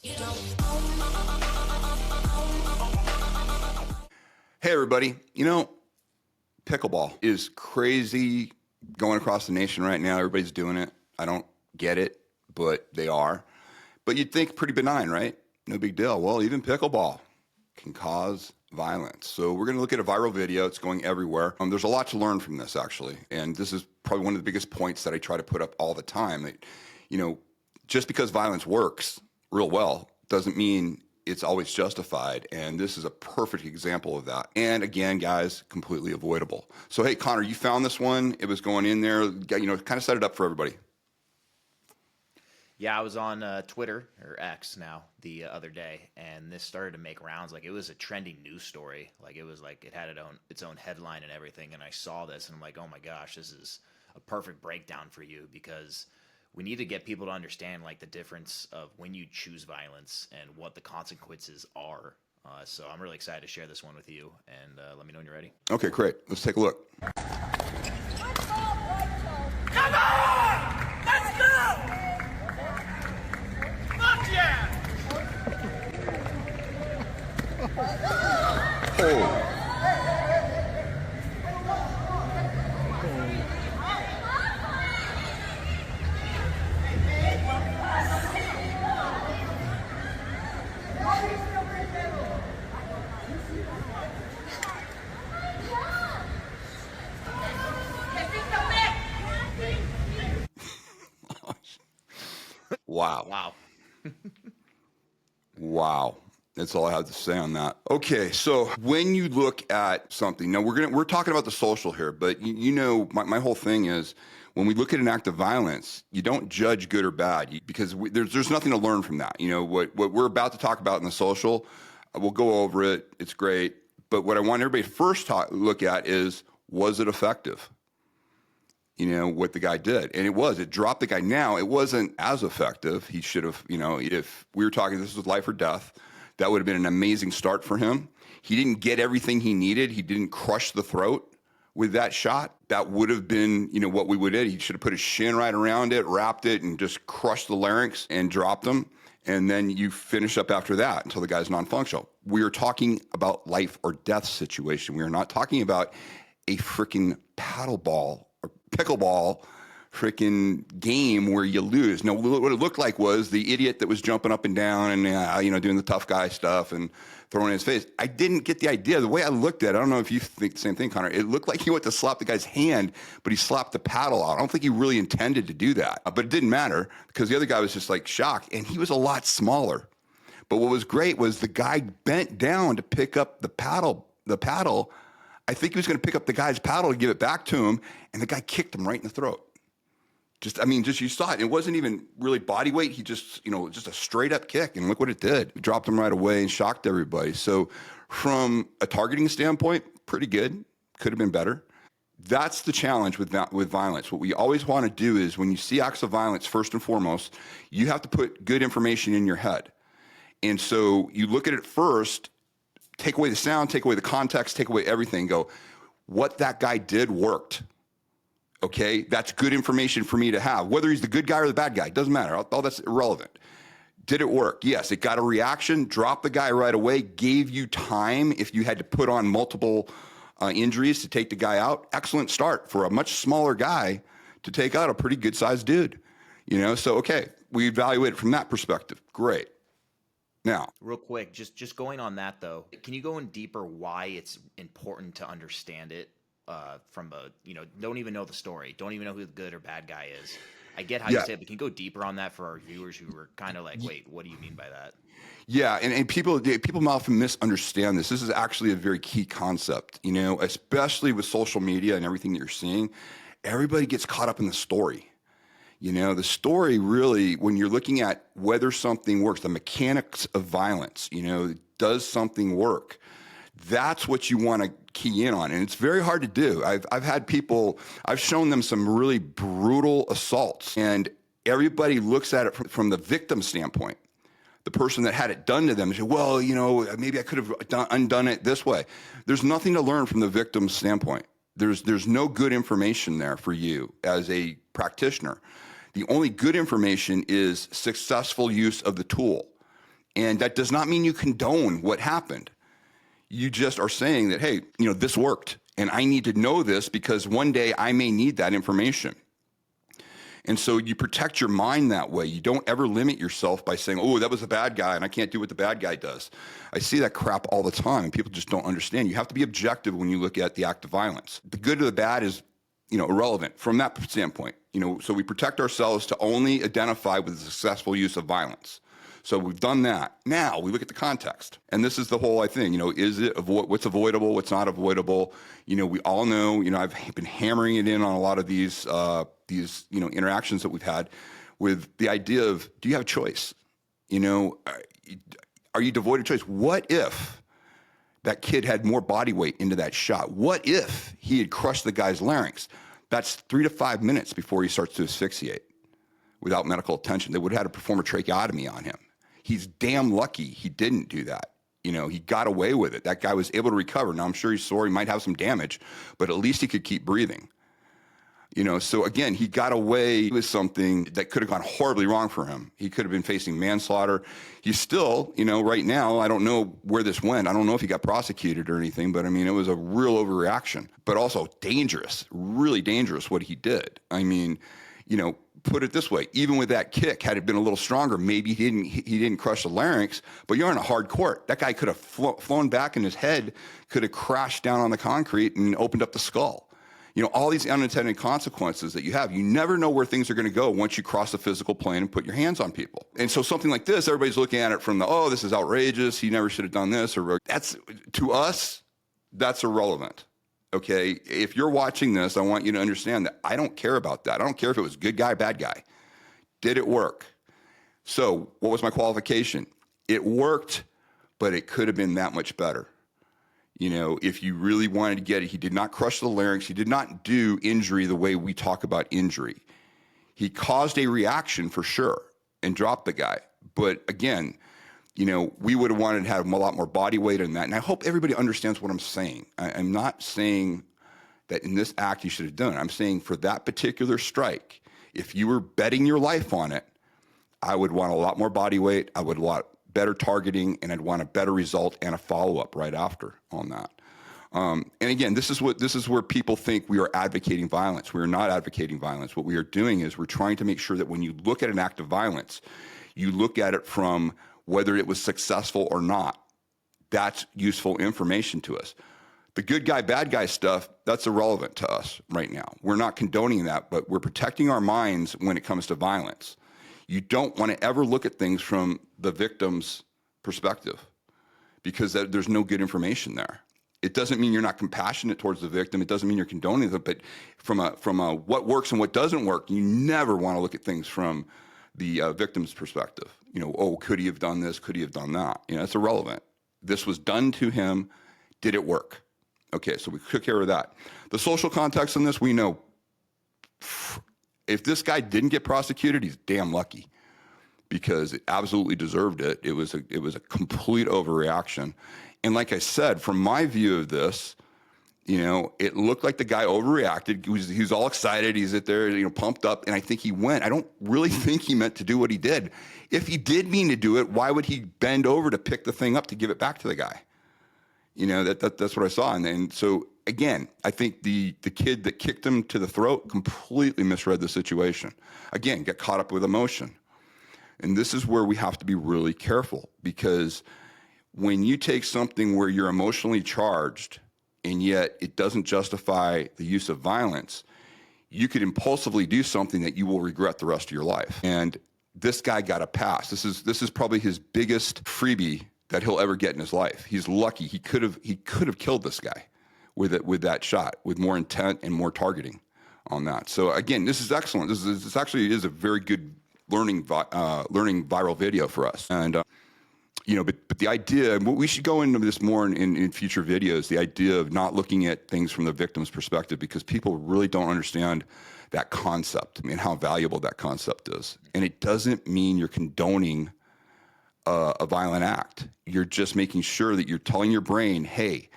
Hey, everybody. Pickleball is crazy going across the nation right now. Everybody's doing it. I don't get it, but they are. But you'd think pretty benign, right? No big deal. Well, even pickleball can cause violence. So we're going to look at a viral video. It's going everywhere. There's a lot to learn from this, actually. And this is probably one of the biggest points that I try to put up all the time. That, just because violence works real well doesn't mean it's always justified, and this is a perfect example of that. And again, guys, completely avoidable. So, hey, Connor, you found this one. It was going in there, kind of set it up for everybody. Yeah, I was on Twitter, or X now, the other day, and this started to make rounds. Like, it was a trending news story. Like, it was like it had its own headline and everything, and I saw this, and I'm like, oh my gosh, this is a perfect breakdown for you, because we need to get people to understand like the difference of when you choose violence and what the consequences are. So I'm really excited to share this one with you, and let me know when you're ready. Okay, great. Let's take a look. Come on! Let's go! Fuck yeah! Oh. Wow. Wow. That's all I have to say on that. Okay, so when you look at something, now we're talking about the social here, but my whole thing is when we look at an act of violence, you don't judge good or bad because there's nothing to learn from that. What we're about to talk about in the social, we'll go over it. It's great, but what I want everybody to first look at is, was it effective? What the guy did. And it dropped the guy. Now, it wasn't as effective. He should have, if we were talking, this was life or death, that would have been an amazing start for him. He didn't get everything he needed. He didn't crush the throat with that shot. That would have been, what we would have did. He should have put his shin right around it, wrapped it, and just crushed the larynx and dropped him. And then you finish up after that until the guy's non-functional. We are talking about life or death situation. We are not talking about a freaking paddleball or pickleball freaking game where you lose. No, what it looked like was the idiot that was jumping up and down and, doing the tough guy stuff and throwing it in his face. I didn't get the idea. The way I looked at it, I don't know if you think the same thing, Connor. It looked like he went to slap the guy's hand, but he slapped the paddle out. I don't think he really intended to do that. But it didn't matter because the other guy was just like shocked, and he was a lot smaller. But what was great was the guy bent down to pick up the paddle. I think he was going to pick up the guy's paddle to give it back to him, and the guy kicked him right in the throat. Just you saw it. It wasn't even really body weight. He just a straight up kick, and look what it did. It dropped him right away and shocked everybody. So from a targeting standpoint, pretty good. Could have been better. That's the challenge with violence. What we always want to do is when you see acts of violence, first and foremost, you have to put good information in your head. And so you look at it first, take away the sound, take away the context, take away everything, go, what that guy did worked. Okay, that's good information for me to have. Whether he's the good guy or the bad guy, doesn't matter. All that's irrelevant. Did it work? Yes, it got a reaction, dropped the guy right away, gave you time if you had to put on multiple injuries to take the guy out. Excellent start for a much smaller guy to take out a pretty good-sized dude. So, okay, we evaluate it from that perspective. Great. Now, real quick, just going on that though, can you go in deeper why it's important to understand it from don't even know the story, don't even know who the good or bad guy is? I get how you say it, but can you go deeper on that for our viewers who were kind of like, wait, what do you mean by that? Yeah, and people often misunderstand this. This is actually a very key concept, especially with social media and everything that you're seeing. Everybody gets caught up in the story. The story really, when you're looking at whether something works, the mechanics of violence, does something work? That's what you want to key in on. And it's very hard to do. I've had people, I've shown them some really brutal assaults, and everybody looks at it from the victim standpoint. The person that had it done to them say, well, maybe I could have undone it this way. There's nothing to learn from the victim's standpoint. There's no good information there for you as a practitioner. The only good information is successful use of the tool. And that does not mean you condone what happened. You just are saying that, hey, this worked, and I need to know this because one day I may need that information. And so you protect your mind that way. You don't ever limit yourself by saying, oh, that was a bad guy and I can't do what the bad guy does. I see that crap all the time, and people just don't understand. You have to be objective when you look at the act of violence. The good or the bad is, irrelevant from that standpoint. So we protect ourselves to only identify with the successful use of violence. So we've done that. Now we look at the context, and this is the whole thing. Is it what's avoidable, what's not avoidable? We all know. I've been hammering it in on a lot of these interactions that we've had with the idea of, do you have a choice? Are you devoid of choice? What if that kid had more body weight into that shot? What if he had crushed the guy's larynx? That's 3 to 5 minutes before he starts to asphyxiate without medical attention. They would have had to perform a tracheotomy on him. He's damn lucky he didn't do that. He got away with it. That guy was able to recover. Now, I'm sure he's sore. He might have some damage, but at least he could keep breathing. So again, he got away with something that could have gone horribly wrong for him. He could have been facing manslaughter. He's still, right now, I don't know where this went. I don't know if he got prosecuted or anything, but it was a real overreaction, but also dangerous, really dangerous what he did. Put it this way, even with that kick, had it been a little stronger, maybe he didn't crush the larynx, but you're on a hard court. That guy could have flown back, and his head could have crashed down on the concrete and opened up the skull. All these unintended consequences that you have, you never know where things are going to go once you cross the physical plane and put your hands on people. And so something like this, everybody's looking at it from this is outrageous. He never should have done this, or to us, that's irrelevant. Okay, if you're watching this, I want you to understand that I don't care about that. I don't care if it was good guy, bad guy. Did it work? So what was my qualification? It worked, but it could have been that much better. If you really wanted to get it, he did not crush the larynx. He did not do injury the way we talk about injury. He caused a reaction for sure and dropped the guy. But again, we would have wanted to have a lot more body weight in that. And I hope everybody understands what I'm saying. I'm not saying that in this act you should have done it. I'm saying for that particular strike, if you were betting your life on it, I would want a lot more body weight. I would want better targeting, and I'd want a better result and a follow-up right after on that. And again, this is where people think we are advocating violence. We are not advocating violence. What we are doing is we're trying to make sure that when you look at an act of violence, you look at it from whether it was successful or not. That's useful information to us. The good guy, bad guy stuff, that's irrelevant to us right now. We're not condoning that, but we're protecting our minds when it comes to violence. You don't want to ever look at things from the victim's perspective because there's no good information there. It doesn't mean you're not compassionate towards the victim. It doesn't mean you're condoning it, but from a what works and what doesn't work, you never want to look at things from the victim's perspective. Could he have done this? Could he have done that? It's irrelevant. This was done to him. Did it work? Okay, so we took care of that. The social context in this, we know if this guy didn't get prosecuted, he's damn lucky because it absolutely deserved it. It was a complete overreaction. And like I said, from my view of this, it looked like the guy overreacted. He was all excited. He's there, pumped up. And I think he went. I don't really think he meant to do what he did. If he did mean to do it, why would he bend over to pick the thing up to give it back to the guy? That's what I saw. And so, again, I think the kid that kicked him to the throat completely misread the situation. Again, got caught up with emotion. And this is where we have to be really careful because when you take something where you're emotionally charged and yet it doesn't justify the use of violence, you could impulsively do something that you will regret the rest of your life. And this guy got a pass. This is probably his biggest freebie that he'll ever get in his life. He's lucky. He could have killed this guy with that shot, with more intent and more targeting on that. So again, this is excellent. This actually is a very good learning viral video for us. And but the idea, we should go into this more in future videos, the idea of not looking at things from the victim's perspective because people really don't understand that concept and how valuable that concept is. And it doesn't mean you're condoning a violent act. You're just making sure that you're telling your brain, hey,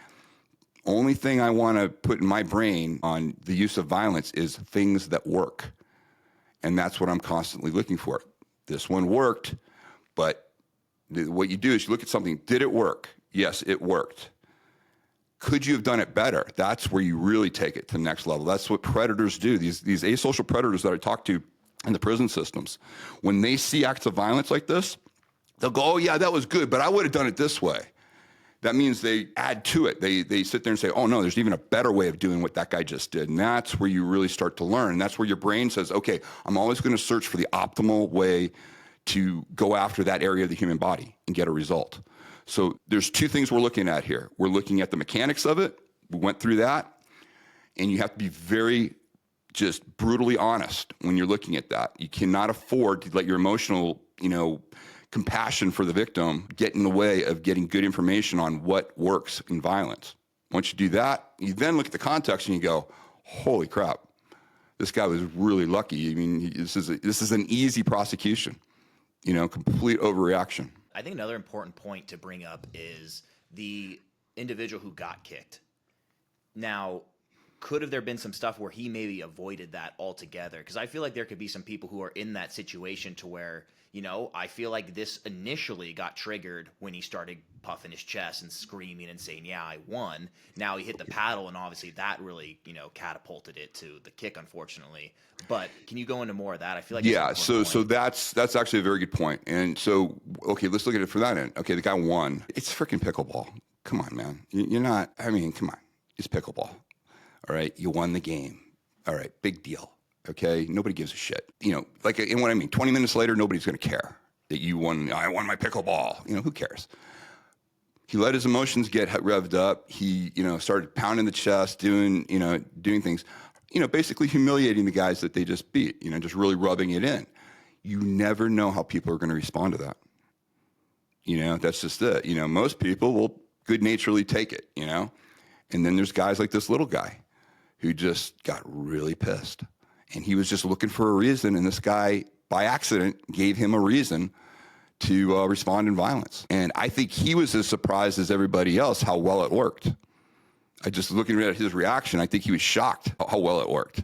only thing I want to put in my brain on the use of violence is things that work. And that's what I'm constantly looking for. This one worked, but What you do is you look at something. Did it work? Yes, it worked. Could you have done it better? That's where you really take it to the next level. That's what predators do. These asocial predators that I talk to in the prison systems, when they see acts of violence like this, they'll go, oh, yeah, that was good, but I would have done it this way. That means they add to it. They sit there and say, oh, no, there's even a better way of doing what that guy just did. And that's where you really start to learn. And that's where your brain says, okay, I'm always going to search for the optimal way to go after that area of the human body and get a result. So there's two things we're looking at here. We're looking at the mechanics of it. We went through that. And you have to be very just brutally honest when you're looking at that. You cannot afford to let your emotional, compassion for the victim get in the way of getting good information on what works in violence. Once you do that, you then look at the context and you go, holy crap, this guy was really lucky. I mean, this is an easy prosecution, complete overreaction. I think another important point to bring up is the individual who got kicked. Now, could have there been some stuff where he maybe avoided that altogether? Because I feel like there could be some people who are in that situation to where, I feel like this initially got triggered when he started puffing his chest and screaming and saying, yeah, I won. Now he hit the paddle, and obviously that really, catapulted it to the kick, unfortunately. But can you go into more of that? I feel like so that's actually a very good point. And so, okay, let's look at it from that end. Okay, the guy won. It's freaking pickleball. Come on, man. You're not, come on. It's pickleball. All right, you won the game. All right, big deal. Okay, nobody gives a shit. And what I mean, 20 minutes later, nobody's going to care that you won. I won my pickleball. Who cares? He let his emotions get revved up. He, started pounding the chest, doing things, basically humiliating the guys that they just beat. Just really rubbing it in. You never know how people are going to respond to that. That's just it. Most people will good-naturedly take it. And then there's guys like this little guy who just got really pissed. And he was just looking for a reason, and this guy, by accident, gave him a reason to respond in violence. And I think he was as surprised as everybody else how well it worked. Looking at his reaction, I think he was shocked how well it worked.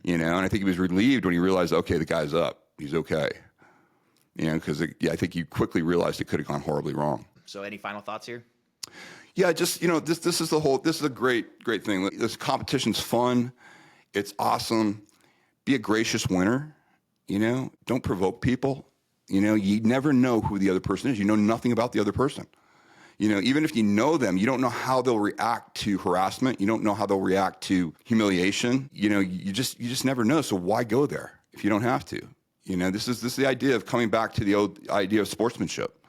And I think he was relieved when he realized, okay, the guy's up. He's okay. Because I think he quickly realized it could have gone horribly wrong. So any final thoughts here? Yeah, just, this is a great thing. This competition's fun. It's awesome. Be a gracious winner, don't provoke people. You never know who the other person is. You know nothing about the other person. Even if you know them, you don't know how they'll react to harassment. You don't know how they'll react to humiliation. You just never know. So why go there if you don't have to? This is the idea of coming back to the old idea of sportsmanship.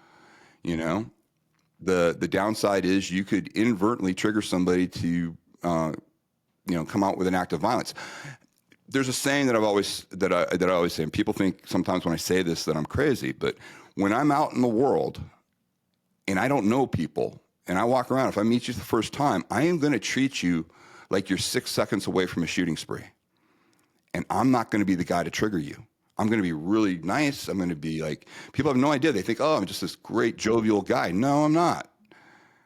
The downside is you could inadvertently trigger somebody to, come out with an act of violence. There's a saying that I always say, and people think sometimes when I say this that I'm crazy, but when I'm out in the world and I don't know people and I walk around, if I meet you the first time, I am going to treat you like you're 6 seconds away from a shooting spree. And I'm not going to be the guy to trigger you. I'm going to be really nice. I'm going to be like, people have no idea. They think, oh, I'm just this great jovial guy. No, I'm not.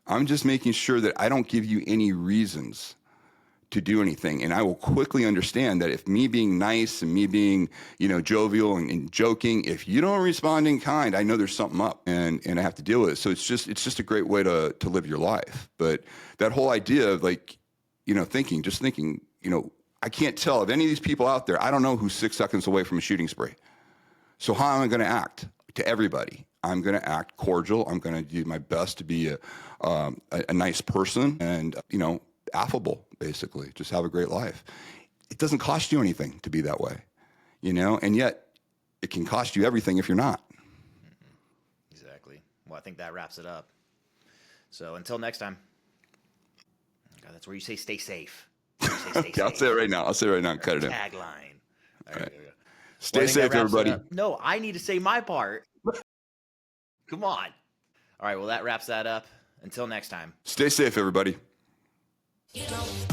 I'm just making sure that I don't give you any reasons to do anything. And I will quickly understand that if me being nice and me being, jovial and joking, if you don't respond in kind, I know there's something up and I have to deal with it. So it's just a great way to live your life. But that whole idea of thinking, I can't tell if any of these people out there, I don't know who's 6 seconds away from a shooting spree. So how am I going to act to everybody? I'm going to act cordial. I'm going to do my best to be a nice person and, affable, basically. Just have a great life. It doesn't cost you anything to be that way, and yet it can cost you everything if you're not. Exactly. Well, I think that wraps it up. So until next time. God, that's where you say stay safe. I'll say it right now. Cut it in. Tagline. All right. Stay safe, everybody. No, I need to say my part. Come on. All right. Well, that wraps that up. Until next time. Stay safe, everybody. You know.